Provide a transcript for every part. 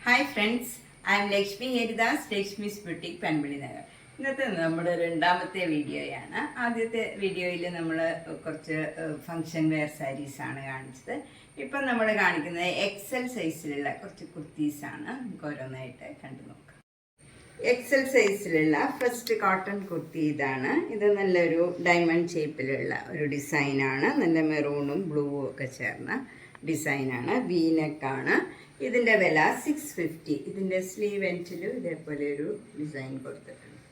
Hi friends, I am Lakshmi Haridas, Lakshmi's boutique, Panampilly Nagar. ഇന്നത്തെ നമ്മുടെ രണ്ടാമത്തെ വീഡിയോയാണ്. ആദ്യത്തെ വീഡിയോയിൽ നമ്മൾ കുറച്ച് ഫങ്ഷൻ വെയർ സാരീസാണ് കാണിച്ചത്. ഇപ്പം നമ്മൾ കാണിക്കുന്നത് എക്സൽ സൈസിലുള്ള കുറച്ച് കുർത്തീസാണ്. നമുക്ക് ഓരോന്നായിട്ട് കണ്ടു നോക്കാം. എക്സൽ സൈസിലുള്ള ഫസ്റ്റ് കോട്ടൺ കുർത്തി ഇതാണ്. ഇത് നല്ലൊരു ഡയമണ്ട് ഷേപ്പിലുള്ള ഒരു ഡിസൈനാണ്. നല്ല മെറൂണും ബ്ലൂവും ഒക്കെ ചേർന്ന ഡിസൈനാണ്. വീനെക്കാണ്. ഇതിൻ്റെ വില 650. ഇതിൻ്റെ സ്ലീവ് എൻഡിലും ഇതേപോലെ ഒരു ഡിസൈൻ കൊടുത്തിട്ടുണ്ട്.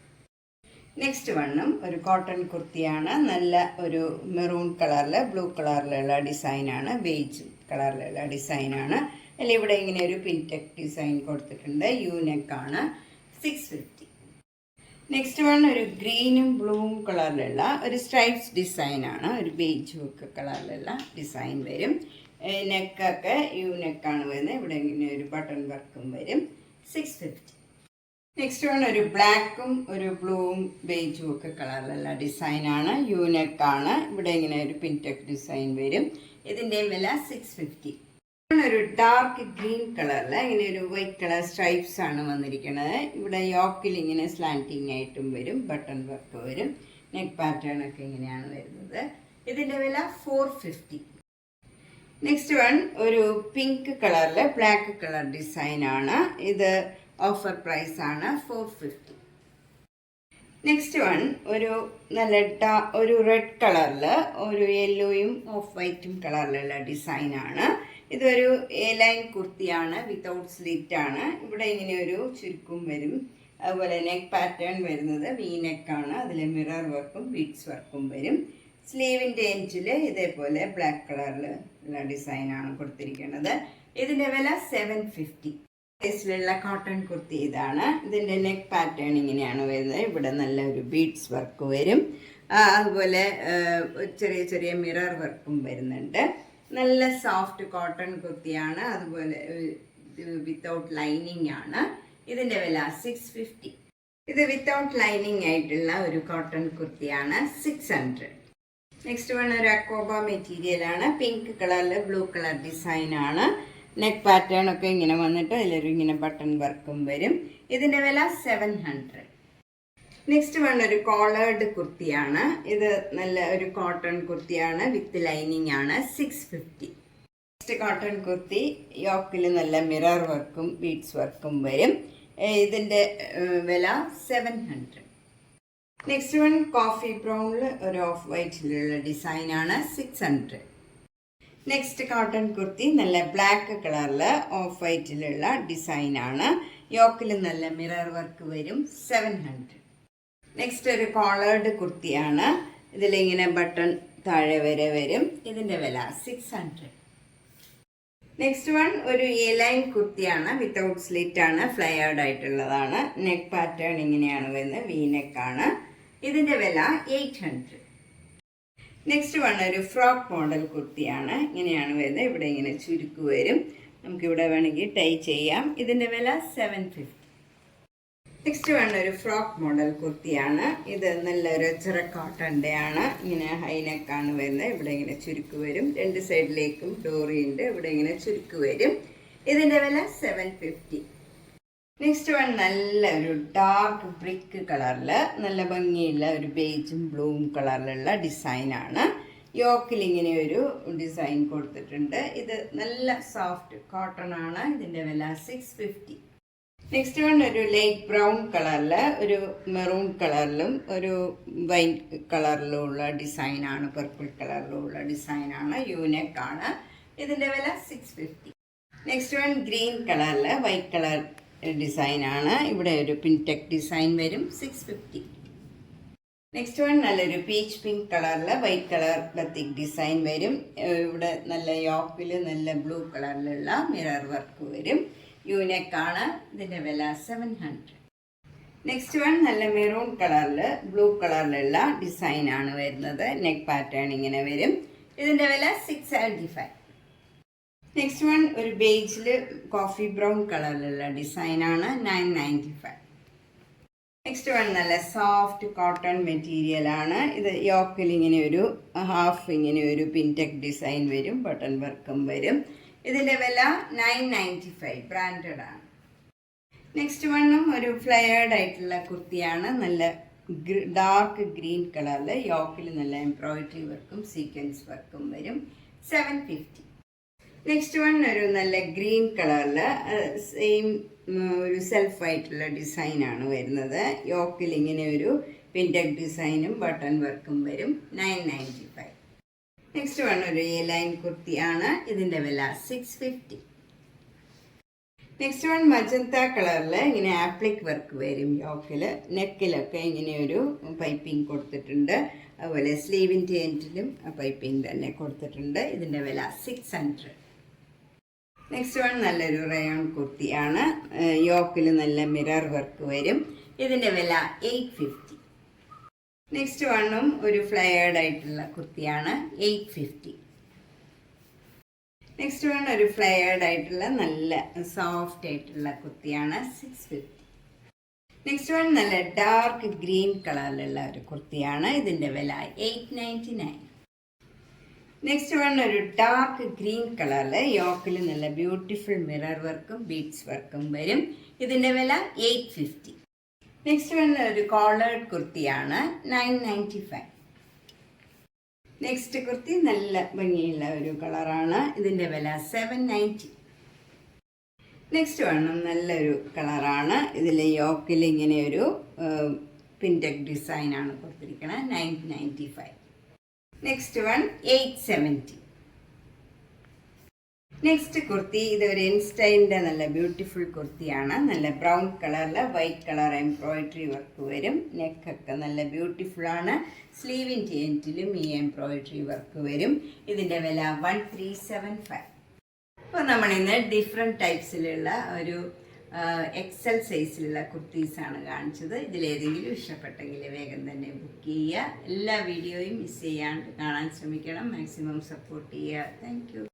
നെക്സ്റ്റ് വണ്ണും ഒരു കോട്ടൺ കുർത്തിയാണ്. നല്ല ഒരു മെറൂൺ കളറിൽ ബ്ലൂ കളറിലുള്ള ഡിസൈനാണ്. ബേജ് കളറിലുള്ള ഡിസൈനാണ്. അതിൽ ഇവിടെ ഇങ്ങനെ ഒരു പിൻടെക് ഡിസൈൻ കൊടുത്തിട്ടുണ്ട്. യൂനെക്കാണ്. 650. നെക്സ്റ്റ് വൺ ഒരു ഗ്രീനും ബ്ലൂവും കളറിലുള്ള ഒരു സ്ട്രൈപ്സ് ഡിസൈനാണ്. ഒരു ബേജും ഒക്കെ കളറിലുള്ള ഡിസൈൻ വരും. നെക്കൊക്കെ നെക്കാണ് വരുന്നത്. ഇവിടെ ഇങ്ങനെ ഒരു ബട്ടൺ വർക്കും വരും. 650. നെക്സ്റ്റ് വൺ ഒരു ബ്ലാക്കും ഒരു ബ്ലൂവും ബേജും ഒക്കെ കളറിലുള്ള ഡിസൈനാണ്. നെക്കാണ്. ഇവിടെ ഇങ്ങനെ ഒരു പിൻടെക് ഡിസൈൻ വരും. ഇതിൻ്റെയും വില 650. ഒരു ഡാർക്ക് ഗ്രീൻ കളറിൽ ഇങ്ങനെ ഒരു വൈറ്റ് കളർ സ്ട്രൈപ്സ് ആണ് വന്നിരിക്കുന്നത്. ഇവിടെ യോക്കിൽ ഇങ്ങനെ സ്ലാൻറ്റിങ് ആയിട്ടും വരും. ബട്ടൺ വർക്ക് വരും. നെക്ക് പാറ്റേൺ ഒക്കെ ഇങ്ങനെയാണ് വരുന്നത്. ഇതിൻ്റെ വില 450. നെക്സ്റ്റ് വൺ ഒരു പിങ്ക് കളറിൽ ബ്ലാക്ക് കളർ ഡിസൈനാണ്. ഇത് ഓഫർ പ്രൈസ് ആണ് 450. നെക്സ്റ്റ് വൺ ഒരു നല്ല ഒരു റെഡ് കളറിൽ ഒരു യെല്ലോയും ഓഫ് വൈറ്റും കളറിലുള്ള ഡിസൈനാണ്. ഇതൊരു എ ലൈൻ കുർത്തിയാണ്. വിത്തൗട്ട് സ്ലിറ്റ് ആണ്. ഇവിടെ ഇങ്ങനെ ഒരു ചുരുക്കും വരും. അതുപോലെ നെക്ക് പാറ്റേൺ വരുന്നത് വി നെക്കാണ്. അതിൽ മിറർ വർക്കും ബീഡ്സ് വർക്കും വരും. സ്ലീവിൻ്റെ എൻഡിൽ ഇതേപോലെ ബ്ലാക്ക് കളറിൽ ഉള്ള ഡിസൈനാണ് കൊടുത്തിരിക്കുന്നത്. ഇതിൻ്റെ വില 750. സൈസിലുള്ള കോട്ടൺ കുർത്തി ഇതാണ്. ഇതിൻ്റെ നെക്ക് പാറ്റേൺ ഇങ്ങനെയാണ് വരുന്നത്. ഇവിടെ നല്ലൊരു ബീഡ്സ് വർക്ക് വരും. അതുപോലെ ചെറിയ ചെറിയ മിറർ വർക്കും വരുന്നുണ്ട്. നല്ല സോഫ്റ്റ് കോട്ടൺ കുർത്തിയാണ്. അതുപോലെ വിത്തൗട്ട് ലൈനിങ് ആണ്. ഇതിൻ്റെ വില 650. ഇത് വിത്തൗട്ട് ലൈനിങ് ആയിട്ടുള്ള ഒരു കോട്ടൺ കുർത്തിയാണ്. 600. നെക്സ്റ്റ് വൺ ഒരു അക്കോബ മെറ്റീരിയലാണ്. പിങ്ക് കളറിൽ ബ്ലൂ കളർ ഡിസൈനാണ്. നെക്ക് പാറ്റേൺ ഒക്കെ ഇങ്ങനെ വന്നിട്ട് അതിലൊരു ഇങ്ങനെ ബട്ടൺ വർക്കും വരും. ഇതിൻ്റെ വില 700. നെക്സ്റ്റ് വൺ ഒരു കോളേർഡ് കുർത്തിയാണ്. ഇത് നല്ല ഒരു കോട്ടൺ കുർത്തിയാണ്. വിത്ത് ലൈനിങ് ആണ്. 650. നെക്സ്റ്റ് കോട്ടൺ കുർത്തി യോക്കിൽ നല്ല മിറർ വർക്കും ബീഡ്സ് വർക്കും വരും. ഇതിൻ്റെ വില 700. നെക്സ്റ്റ് വൺ കോഫി ബ്രൗണിൽ ഒരു ഓഫ് വൈറ്റിലുള്ള ഡിസൈനാണ്. 600. നെക്സ്റ്റ് കോട്ടൺ കുർത്തി നല്ല ബ്ലാക്ക് കളറിൽ ഓഫ് വൈറ്റിലുള്ള ഡിസൈനാണ്. യോക്കിൽ നല്ല മിറർ വർക്ക് വരും. 700. നെക്സ്റ്റ് ഒരു കോളേർഡ് കുർത്തിയാണ്. ഇതിലിങ്ങനെ ബട്ടൺ താഴെ വരെ വരും. ഇതിൻ്റെ വില 600. നെക്സ്റ്റ് വൺ ഒരു എ ലൈൻ കുർത്തിയാണ്. വിത്തൗട്ട് സ്ലിറ്റ് ആണ്. ഫ്ലയേർഡ് ആയിട്ടുള്ളതാണ്. നെക്ക് പാറ്റേൺ ഇങ്ങനെയാണ് വരുന്നത്. വി നെക്കാണ്. ഇതിൻ്റെ വില 800. നെക്സ്റ്റ് വൺ ഒരു ഫ്രോക്ക് മോഡൽ കുർത്തിയാണ്. ഇങ്ങനെയാണ് വരുന്നത്. ഇവിടെ ഇങ്ങനെ ചുരുക്ക് വരും. നമുക്കിവിടെ വേണമെങ്കിൽ ടൈ ചെയ്യാം. ഇതിൻ്റെ വില 750. നെക്സ്റ്റ് വൺ ഒരു ഫ്രോക്ക് മോഡൽ കുർത്തിയാണ്. ഇത് നല്ലൊരു ചെറു കോട്ടൻ്റെ ആണ്. ഇങ്ങനെ ഹൈനെക്കാണ് വരുന്നത്. ഇവിടെ ഇങ്ങനെ ചുരുക്ക് വരും. രണ്ട് സൈഡിലേക്കും ഡോറിയുണ്ട്. ഇവിടെ ഇങ്ങനെ ചുരുക്ക് വരും. ഇതിൻ്റെ വില 750. നെക്സ്റ്റ് വൺ നല്ല ഒരു ഡാർക്ക് ബ്രിക്ക് കളറിൽ നല്ല ഭംഗിയുള്ള ഒരു ബേജും ബ്ലൂവും കളറിലുള്ള ഡിസൈനാണ്. യോക്കിൽ ഇങ്ങനെ ഒരു ഡിസൈൻ കൊടുത്തിട്ടുണ്ട്. ഇത് നല്ല സോഫ്റ്റ് കോട്ടൺ ആണ്. ഇതിൻ്റെ വില 650. നെക്സ്റ്റ് വൺ ഒരു ലൈറ്റ് ബ്രൗൺ കളറിൽ ഒരു മെറൂൺ കളറിലും ഒരു വൈറ്റ് കളറിലുള്ള ഡിസൈനാണ്. പർപ്പിൾ കളറിലുള്ള ഡിസൈനാണ്. യൂനെക്കാണ്. ഇതിൻ്റെ വില 650. നെക്സ്റ്റ് വൺ ഗ്രീൻ കളറിൽ വൈറ്റ് കളർ ഡിസൈനാണ്. ഇവിടെ ഒരു പിൻടെക് ഡിസൈൻ വരും. 650. നെക്സ്റ്റ് വൺ നല്ലൊരു പീച്ച് പിങ്ക് കളറിൽ വൈറ്റ് കളർ ബത്തിക് ഡിസൈൻ വരും. ഇവിടെ നല്ല യോക്കിൽ നല്ല ബ്ലൂ കളറിലുള്ള മിറർ വർക്ക് വരും. യൂനെക്കാണ്. ഇതിൻ്റെ വില 700. നെക്സ്റ്റ് വൺ നല്ല മെറൂൺ കളറിൽ ബ്ലൂ കളറിലുള്ള ഡിസൈനാണ് വരുന്നത്. നെക്ക് പാറ്റേൺ ഇങ്ങനെ വരും. ഇതിൻ്റെ വില 675. നെക്സ്റ്റ് വൺ ഒരു ബേജിൽ കോഫി ബ്രൗൺ കളറിലുള്ള ഡിസൈനാണ്. 995. നെക്സ്റ്റ് വൺ നല്ല സോഫ്റ്റ് കോട്ടൺ മെറ്റീരിയലാണ്. ഇത് യോക്കിൽ ഇങ്ങനെ ഒരു ഹാഫ് ഇങ്ങനെ ഒരു പിൻടെക് ഡിസൈൻ വരും. ബട്ടൺ വർക്കും വരും. ഇതിൻ്റെ വില 995. ബ്രാൻഡഡ് ആണ്. നെക്സ്റ്റ് വണ്ണും ഒരു ഫ്ലെയർഡ് ആയിട്ടുള്ള കുർത്തിയാണ്. നല്ല ഡാർക്ക് ഗ്രീൻ കളറിൽ യോക്കിൽ നല്ല എംബ്രോയിഡറി വർക്കും സീക്വൻസ് വർക്കും വരും. 750. നെക്സ്റ്റ് വൺ ഒരു നല്ല ഗ്രീൻ കളറിൽ സെയിം ഒരു സെൽഫായിട്ടുള്ള ഡിസൈനാണ് വരുന്നത്. യോക്കിൽ ഇങ്ങനെ ഒരു പിൻടെക് ഡിസൈനും ബട്ടൺ വർക്കും വരും. 995. നെക്സ്റ്റ് വൺ ഒരു എ ലൈൻ കുർത്തിയാണ്. ഇതിൻ്റെ വില 650. നെക്സ്റ്റ് വൺ മജന്ത കളറിൽ ഇങ്ങനെ ആപ്ലിക് വർക്ക് വരും. യോക്കിൽ നെക്കിലൊക്കെ ഇങ്ങനെ ഒരു പൈപ്പിംഗ് കൊടുത്തിട്ടുണ്ട്. അതുപോലെ സ്ലീവിൻ്റെ എൻഡിലും പൈപ്പിംഗ് തന്നെ കൊടുത്തിട്ടുണ്ട്. ഇതിൻ്റെ വില 600. നെക്സ്റ്റ് വൺ നല്ലൊരു റയോൺ കുർത്തിയാണ്. യോക്കിൽ നല്ല മിറർ വർക്ക് വരും. ഇതിൻ്റെ വില 850. നെക്സ്റ്റ് വണ്ണും ഒരു ഫ്ലെയർഡ് ആയിട്ടുള്ള കുർത്തിയാണ്. 850. നെക്സ്റ്റ് വൺ ഒരു ഫ്ലെയർഡ് ആയിട്ടുള്ള നല്ല സോഫ്റ്റ് ആയിട്ടുള്ള കുർത്തിയാണ്. 650. നെക്സ്റ്റ് വൺ നല്ല ഡാർക്ക് ഗ്രീൻ കളറിലുള്ള ഒരു കുർത്തിയാണ്. ഇതിൻ്റെ വില 899. നെക്സ്റ്റ് വൺ ഒരു ഡാർക്ക് ഗ്രീൻ കളറിൽ യോക്കിൽ നല്ല ബ്യൂട്ടിഫുൾ മിറർ വർക്കും ബീഡ്സ് വർക്കും വരും. ഇതിൻ്റെ വില 850. നെക്സ്റ്റ് വൺ ഒരു കോളേർഡ് കുർത്തിയാണ്. 995. നെക്സ്റ്റ് കുർത്തി നല്ല ഭംഗിയുള്ള ഒരു കളറാണ്. ഇതിൻ്റെ വില 790. നെക്സ്റ്റ് വണ്ണും നല്ലൊരു കളറാണ്. ഇതിൽ യോക്കിൽ ഇങ്ങനെ ഒരു പിൻടെക് ഡിസൈനാണ് കൊടുത്തിരിക്കുന്നത്. 995. Next one 870. നെക്സ്റ്റ് കുർത്തി ഇതൊരു ഇൻസ്റ്റൈലിൻ്റെ നല്ല ബ്യൂട്ടിഫുൾ കുർത്തിയാണ്. നല്ല ബ്രൗൺ കളറിൽ വൈറ്റ് കളർ എംബ്രോയിഡറി വർക്ക് വരും. നെക്കൊക്കെ നല്ല ബ്യൂട്ടിഫുള്ളാണ്. സ്ലീവിൻ്റെ എൻഡിലും ഈ എംബ്രോയിഡറി വർക്ക് വരും. ഇതിൻ്റെ വില 1375. അപ്പോൾ നമ്മളിന്ന് ഡിഫറെൻറ്റ് ടൈപ്സിലുള്ള ഒരു എക്സൽ സൈസിലുള്ള കുർത്തീസാണ് കാണിച്ചത്. ഇതിലേതെങ്കിലും ഇഷ്ടപ്പെട്ടെങ്കിൽ വേഗം തന്നെ ബുക്ക് ചെയ്യുക. എല്ലാ വീഡിയോയും മിസ് ചെയ്യാണ്ട് കാണാൻ ശ്രമിക്കണം. മാക്സിമം സപ്പോർട്ട് ചെയ്യുക. Thank you.